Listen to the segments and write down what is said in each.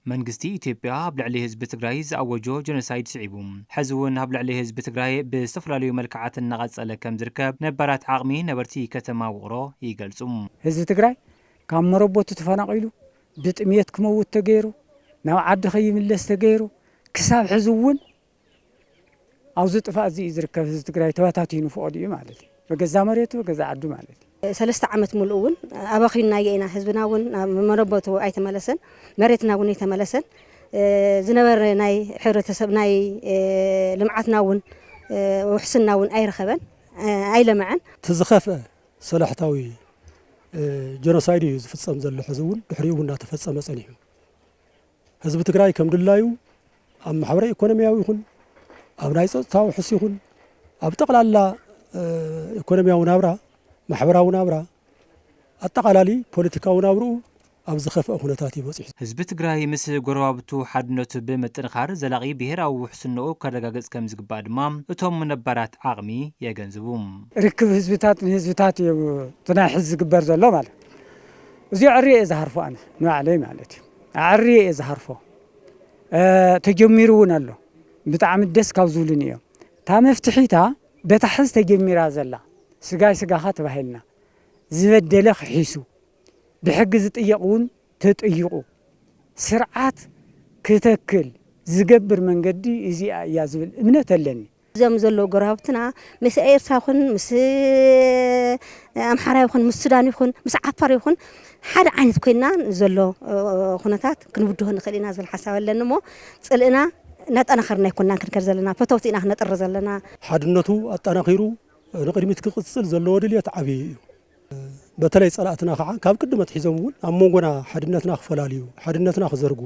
መንግስቲ ኢትዮጵያ ብልዕሊ ህዝቢ ትግራይ ዝኣወጆ ጀኖሳይድ ስዒቡ ሕዚ እውን ኣብ ልዕሊ ህዝቢ ትግራይ ብዝተፈላለዩ መልክዓት እናቐጸለ ከም ዝርከብ ነባራት ዓቕሚ ነበርቲ ከተማ ውቕሮ ይገልጹ። ህዝቢ ትግራይ ካብ መረቦቱ ተፈናቂሉ ብጥሜት ክመውት ተገይሩ ናብ ዓዲ ኸይምለስ ተገይሩ ክሳብ ሕዚ እውን ኣብዚ ጥፋእ እዚ ዝርከብ ህዝቢ ትግራይ ተበታቲኑ ፍቕዱ እዩ ማለት እዩ። በገዛ መሬቱ በገዛ ዓዱ ማለት እዩ። 3 ዓመት ሙሉ እውን ኣባኺና የኢና ህዝብና እውን መረቦቱ ኣይተመለሰን መሬትና እውን ኣይተመለሰን ዝነበረ ናይ ሕብረተሰብ ናይ ልምዓትና እውን ውሕስና እውን ኣይረኸበን ኣይለምዐን ተዝኸፍአ ሰላሕታዊ ጀኖሳይድ እዩ ዝፍጸም ዘሎ ሕዚ እውን ድሕሪኡ እውን እናተፈጸመ ጸኒሑ ህዝቢ ትግራይ ከም ድላዩ ኣብ ማሕበራዊ ኢኮኖሚያዊ ይኹን ኣብ ናይ ጸጥታዊ ውሕስ ይኹን ኣብ ጠቕላላ ኢኮኖሚያዊ ናብራ ማሕበራዊ ናብራ ኣጠቓላሊ ፖለቲካዊ ናብርኡ ኣብ ዝኸፍአ ኩነታት ይበጽሕ። ህዝቢ ትግራይ ምስ ጎረባብቱ ሓድነቱ ብምጥንኻር ዘላቒ ብሄራዊ ውሕስንኡ ከረጋገጽ ከም ዝግባእ ድማ እቶም ነባራት ዓቕሚ የገንዝቡ። ርክብ ህዝብታት ንህዝብታት እዩ ትናይ ሕዚ ዝግበር ዘሎ ማለት እዚ ዕርየ እየ ዝሃርፎ ኣነ ንባዕለይ ማለት እዩ ዕርየ እየ ዝሃርፎ ተጀሚሩ እውን ኣሎ ብጣዕሚ ደስ ካብ ዝብሉን እዮም እታ መፍትሒታ በታ ሕዚ ተጀሚራ ዘላ ስጋይ ስጋኻ ተባሂልና ዝበደለ ክሒሱ ብሕጊ ዝጥየቕ እውን ተጠይቑ ስርዓት ክትክል ዝገብር መንገዲ እዚኣ እያ ዝብል እምነት ኣለኒ። እዞም ዘለዉ ጎረባብትና ምስ ኤርትራ ይኹን ምስ ኣምሓራ ይኹን ምስ ሱዳን ይኹን ምስ ዓፋር ይኹን ሓደ ዓይነት ኮይና ዘሎ ኩነታት ክንውድሆ ንኽእል ኢና ዝብል ሓሳብ ኣለኒ እሞ ጽልእና እናጠናኸርና ይኮንና ክንከር ዘለና ፈተውቲ ኢና ክነጥሪ ዘለና ሓድነቱ ኣጠናኺሩ ንቅድሚት ክቕጽል ዘለዎ ድልየት ዓብዪ እዩ። በተለይ ጸላእትና ከዓ ካብ ቅድመት ሒዞም እውን ኣብ መንጎና ሓድነትና ክፈላልዩ ሓድነትና ክዘርጉ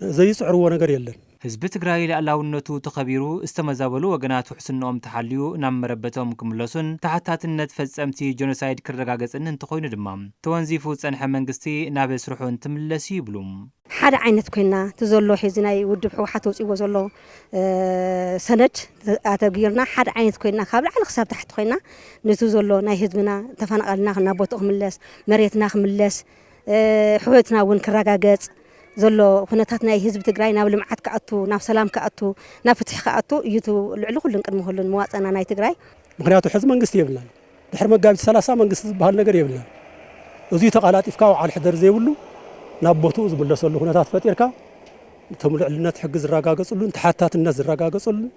ዘይጽዕርዎ ነገር የለን። ህዝቢ ትግራይ ልዕላውነቱ ተኸቢሩ ዝተመዛበሉ ወገናት ውሕስንኦም ተሓልዩ ናብ መረበቶም ክምለሱን ተሓታትነት ፈጸምቲ ጀኖሳይድ ክረጋገጽን እንተኾይኑ ድማ ተወንዚፉ ጸንሐ መንግስቲ ናብ ስርሑ እንትምለስ ይብሉ። ሓደ ዓይነት ኮይና ተዘሎ ሒዚ ናይ ውድብ ሕወሓት ወፂዎ ዘሎ ሰነድ ኣተግይርና ሓደ ዓይነት ኮይና ካብ ላዕሊ ክሳብ ታሕቲ ኮይና ነቲ ዘሎ ናይ ህዝብና ተፈናቐልና ናብ ቦትኡ ክምለስ መሬትና ክምለስ ሕወትና እውን ክረጋገጽ ዘሎ ኩነታት ናይ ህዝቢ ትግራይ ናብ ልምዓት ከኣቱ ናብ ሰላም ከኣቱ ናብ ፍትሒ ከኣቱ እዩ ልዕሊ ኩሉን ቅድሚ ኩሉን መዋፅና ናይ ትግራይ ምክንያቱ ሕዚ መንግስቲ የብልናን ድሕሪ መጋቢት 30 መንግስቲ ዝበሃል ነገር የብልናን እዙይ ተቓላጢፍካ ውዓል ሕደር ዘይብሉ ናብ ቦትኡ ዝምለሰሉ ኩነታት ፈጢርካ ተምልዕልነት ሕጊ ዝረጋገጽሉን ተሓታትነት ዝረጋገጸሉን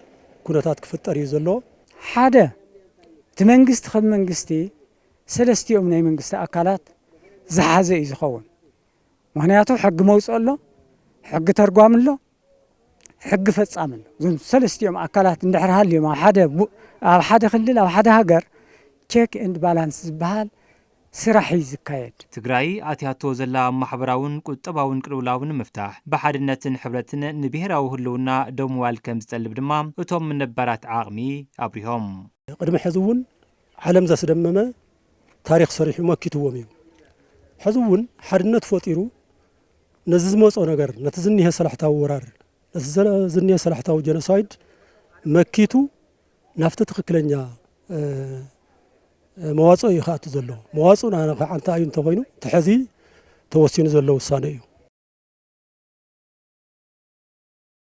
ኩነታት ክፍጠር እዩ ዘሎ። ሓደ እቲ መንግስቲ ከም መንግስቲ ሰለስቲኦም ናይ መንግስቲ ኣካላት ዝሓዘ እዩ ዝኸውን ምክንያቱ ሕጊ መውፅእ ኣሎ ሕጊ ተርጓም ኣሎ ሕጊ ፈጻም ኣሎ እዞም ሰለስቲኦም ኣካላት እንድሕር ሃልዮም ኣብ ሓደ ክልል ኣብ ሓደ ሃገር ቼክ ኤንድ ባላንስ ዝበሃል ስራሕ እዩ ዝካየድ። ትግራይ ኣትያቶ ዘላ ማሕበራውን ቁጠባውን ቅልውላውን ምፍታሕ ብሓድነትን ሕብረትን ንብሄራዊ ህልውና ደው ምባል ከም ዝጠልብ ድማ እቶም ነባራት ዓቕሚ ኣብሪሆም ቅድሚ ሕዚ እውን ዓለም ዘስደመመ ታሪክ ሰሪሑ መኪትዎም እዩ ሕዚ እውን ሓድነት ፈጢሩ ነዚ ዝመጾ ነገር ነቲ ዝኒሄ ሰላሕታዊ ወራር ነቲ ዝኒሄ ሰላሕታዊ ጀኖሳይድ መኪቱ ናፍቲ ትክክለኛ መዋጽኦ እዩ ከኣቱ ዘሎ መዋጽኡ ንዓና ከዓ እንታይ እዩ እንተኾይኑ ተሕዚ ተወሲኑ ዘሎ ውሳነ እዩ።